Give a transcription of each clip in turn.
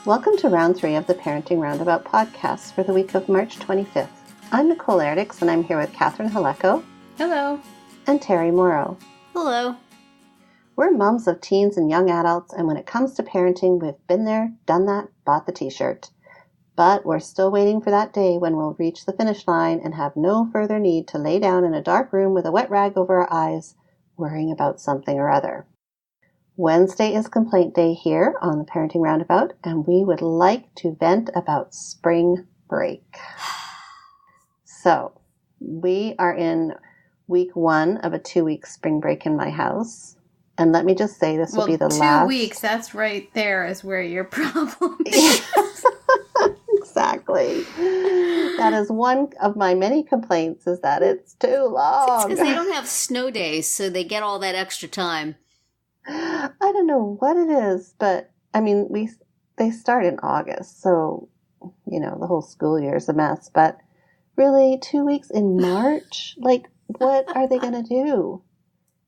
Welcome to round 3 of the Parenting Roundabout podcast for the week of March 25th. I'm Nicole Erdix, and I'm here with Catherine Haleko. Hello. And Terri Morrow. Hello. We're moms of teens and young adults, and when it comes to parenting, we've been there, done that, bought the t-shirt. But we're still waiting for that day when we'll reach the finish line and have no further need to lay down in a dark room with a wet rag over our eyes, worrying about something or other. Wednesday is complaint day here on the Parenting Roundabout, and we would like to vent about spring break. So, we are in week 1 of a 2-week spring break in my house. And let me just say, this will be the last... 2 weeks, that's right there is where your problem is. Exactly. That is one of my many complaints, is that it's too long. It's because they don't have snow days, so they get all that extra time. I don't know what it is, but I mean, they start in August, so, you know, the whole school year is a mess. But really, 2 weeks in March? Like, what are they going to do?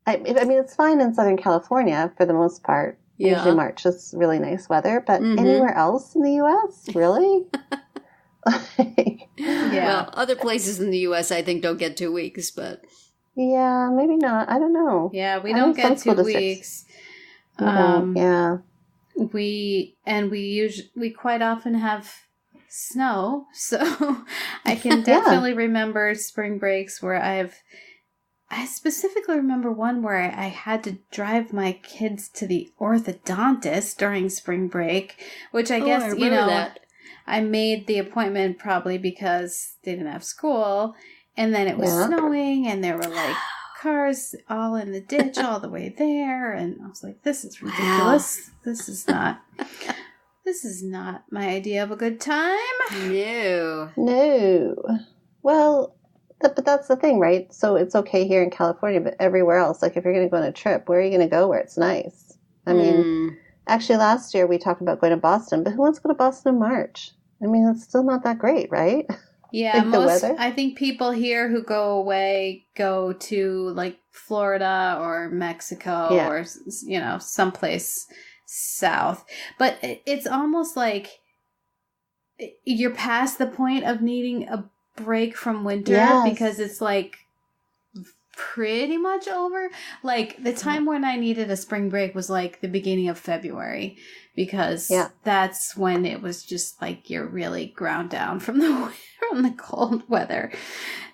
I mean, it's fine in Southern California for the most part. Yeah. Usually March is really nice weather, but anywhere else in the U.S., really? Yeah. Well, other places in the U.S. I think don't get 2 weeks, but... Yeah, maybe not. I don't know. Yeah, we don't get 2 weeks. Yeah. We quite often have snow, so I can definitely remember spring breaks where I specifically remember one where I had to drive my kids to the orthodontist during spring break, which I guess, that. I made the appointment probably because they didn't have school, and then it was snowing, and there were like cars all in the ditch all the way there, and I was like, this is ridiculous. Wow. This is not my idea of a good time. No. Well, but that's the thing, right? So it's okay here in California, but everywhere else, like if you're going to go on a trip, where are you going to go where it's nice? I mean, actually last year we talked about going to Boston, but who wants to go to Boston in March? I mean, it's still not that great, right? Yeah, I think people here who go away go to like Florida or Mexico or, you know, someplace south. But it's almost like you're past the point of needing a break from winter because it's like pretty much over. Like the time when I needed a spring break was like the beginning of February because that's when it was just like you're really ground down from the cold weather.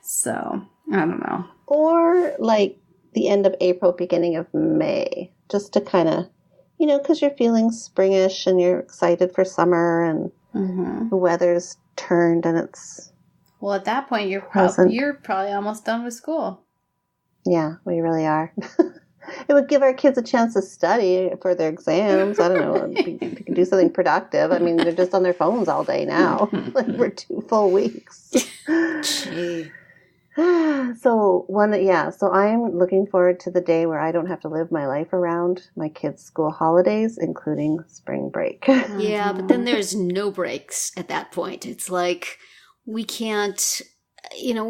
So I don't know. Or like the end of April, beginning of May, just to kind of, you know, because you're feeling springish and you're excited for summer and the weather's turned and it's... Well, at that point, you're probably almost done with school. Yeah, we really are. It would give our kids a chance to study for their exams. I don't know. They can do something productive. I mean, they're just on their phones all day now. Like for 2 full weeks. Gee. So I'm looking forward to the day where I don't have to live my life around my kids' school holidays, including spring break. Yeah, but then there's no breaks at that point. It's like... We can't, you know,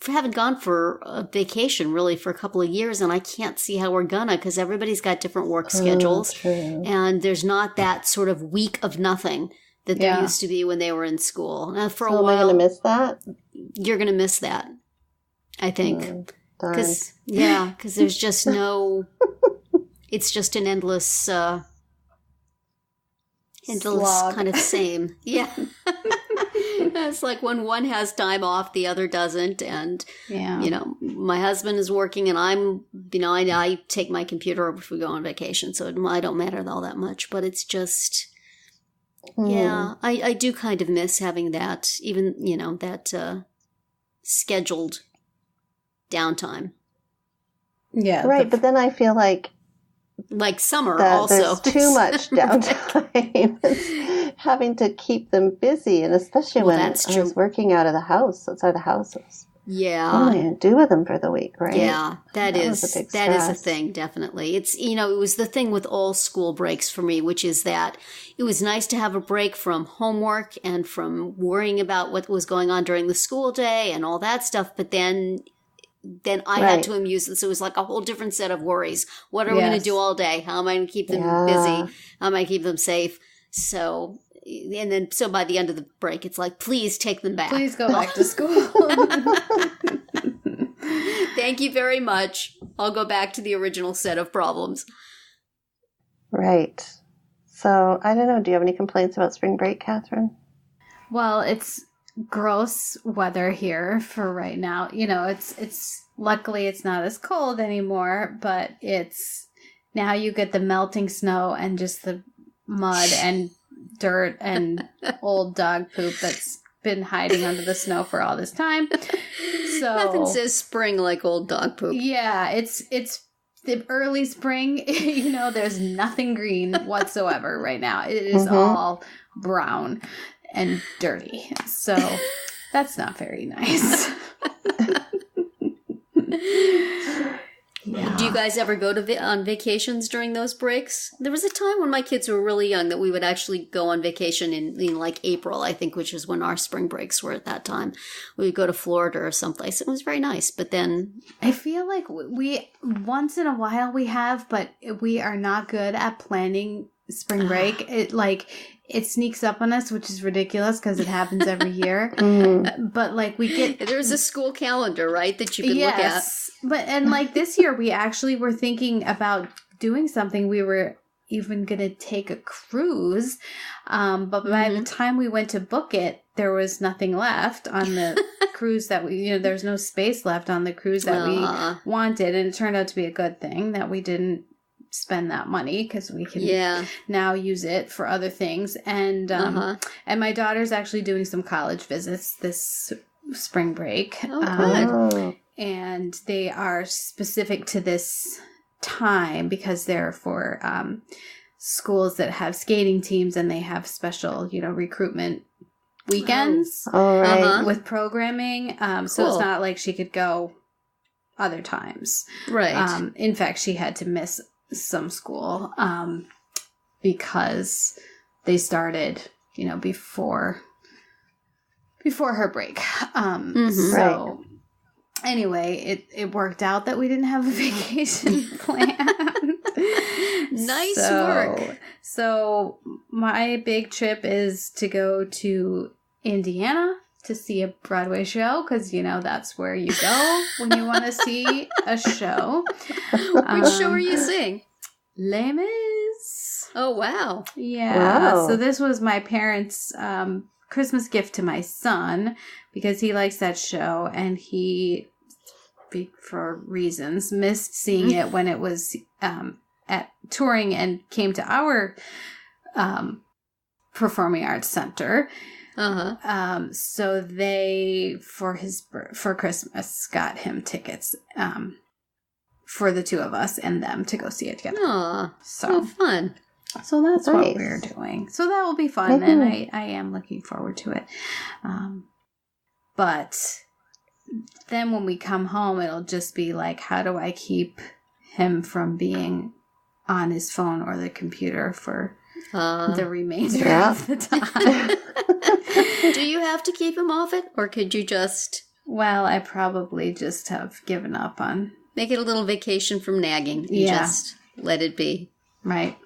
haven't gone for a vacation really for a couple of years, and I can't see how we're gonna because everybody's got different work schedules. True. And there's not that sort of week of nothing that there used to be when they were in school. Now, for a while, am I going to miss that? You're going to miss that, I think. Because there's just no, it's just an endless Slog. kind of same. Yeah. It's like when one has time off, the other doesn't. And, you know, my husband is working and I'm, you know, I take my computer if we go on vacation. So I don't matter all that much. But it's just, I do kind of miss having that, even, you know, that scheduled downtime. Yeah. Right. But then I feel like summer also. There's too much downtime. Having to keep them busy, and especially when I was working outside the houses. Yeah. What am I going to do with them for the week, right? Yeah, that is a thing, definitely. It's, you know, it was the thing with all school breaks for me, which is that it was nice to have a break from homework and from worrying about what was going on during the school day and all that stuff, but then I had to amuse them. So it was like a whole different set of worries. What are we going to do all day? How am I going to keep them busy? How am I going to keep them safe? So and then so by the end of the break, it's like, please take them back. Please go back to school. Thank you very much. I'll go back to the original set of problems. Right. So, I don't know. Do you have any complaints about spring break, Catherine? Well, it's gross weather here for right now. You know, it's luckily it's not as cold anymore, but it's now you get the melting snow and just the mud and dirt and old dog poop that's been hiding under the snow for all this time. So nothing says spring like old dog poop. Yeah, it's the early spring. You know, there's nothing green whatsoever right now. It is all brown and dirty. So that's not very nice. Yeah. Do you guys ever go to on vacations during those breaks? There was a time when my kids were really young that we would actually go on vacation in like April, I think, which is when our spring breaks were at that time. We would go to Florida or someplace. It was very nice. But then I feel like we once in a while we have, but we are not good at planning spring break. It sneaks up on us, which is ridiculous because it happens every year. But like we get there's a school calendar, right, that you can look at. But and like this year, we actually were thinking about doing something. We were even going to take a cruise, but by the time we went to book it, there was nothing left on the cruise that we, there's no space left on the cruise that we wanted, and it turned out to be a good thing that we didn't spend that money because we can now use it for other things. And and my daughter's actually doing some college visits this spring break. And they are specific to this time because they're for schools that have skating teams and they have special, recruitment weekends with programming. So it's not like she could go other times. Right. In fact, she had to miss some school because they started, before her break. So anyway, it worked out that we didn't have a vacation planned. Nice work. So my big trip is to go to Indiana to see a Broadway show because, that's where you go when you want to see a show. Which show are you seeing? Les Mis. Oh, wow. Yeah. Wow. So this was my parents' Christmas gift to my son because he likes that show and he, for reasons, missed seeing it when it was at touring and came to our performing arts center. So they for Christmas got him tickets for the two of us and them to go see it together. So fun. So that's what we're doing. So that will be fun, and I am looking forward to it. But then when we come home, it'll just be like, how do I keep him from being on his phone or the computer for the remainder of the time? Do you have to keep him off it, or could you just... Well, I probably just have given up on... Make it a little vacation from nagging. You just let it be. Right.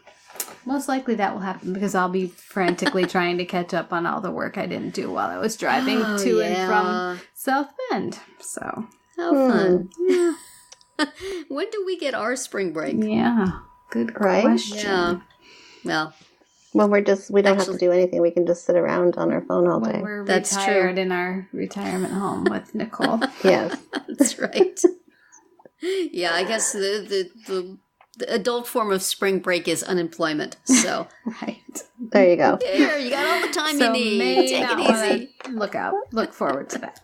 Most likely that will happen because I'll be frantically trying to catch up on all the work I didn't do while I was driving to and from South Bend. So. How fun. Yeah. When do we get our spring break? Yeah. Good question. Yeah. Well... Well, we don't have to do anything. We can just sit around on our phone all day. When we're retired in our retirement home with Nicole. Yes. That's right. Yeah, I guess the adult form of spring break is unemployment. So right. There you go. There, you got all the time you need. Take it easy. Look forward to that.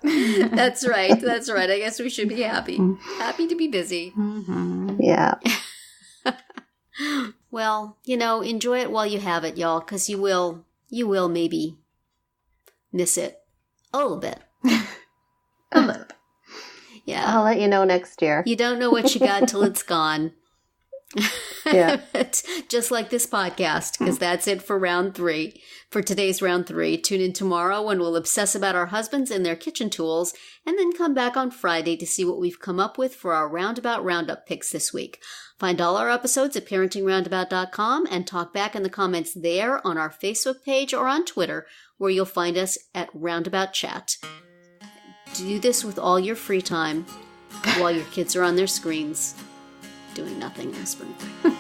That's right. That's right. I guess we should be happy. Happy to be busy. Mm-hmm. Yeah. Well, enjoy it while you have it, y'all, because you will maybe miss it a little bit. A little bit. Yeah. I'll let you know next year. You don't know what you got till it's gone. Yeah. Just like this podcast, because that's it for round 3. For today's round 3, tune in tomorrow when we'll obsess about our husbands and their kitchen tools, and then come back on Friday to see what we've come up with for our Roundabout Roundup picks this week. Find all our episodes at parentingroundabout.com and talk back in the comments there on our Facebook page or on Twitter, where you'll find us at Roundabout Chat. Do this with all your free time while your kids are on their screens doing nothing in the spring break.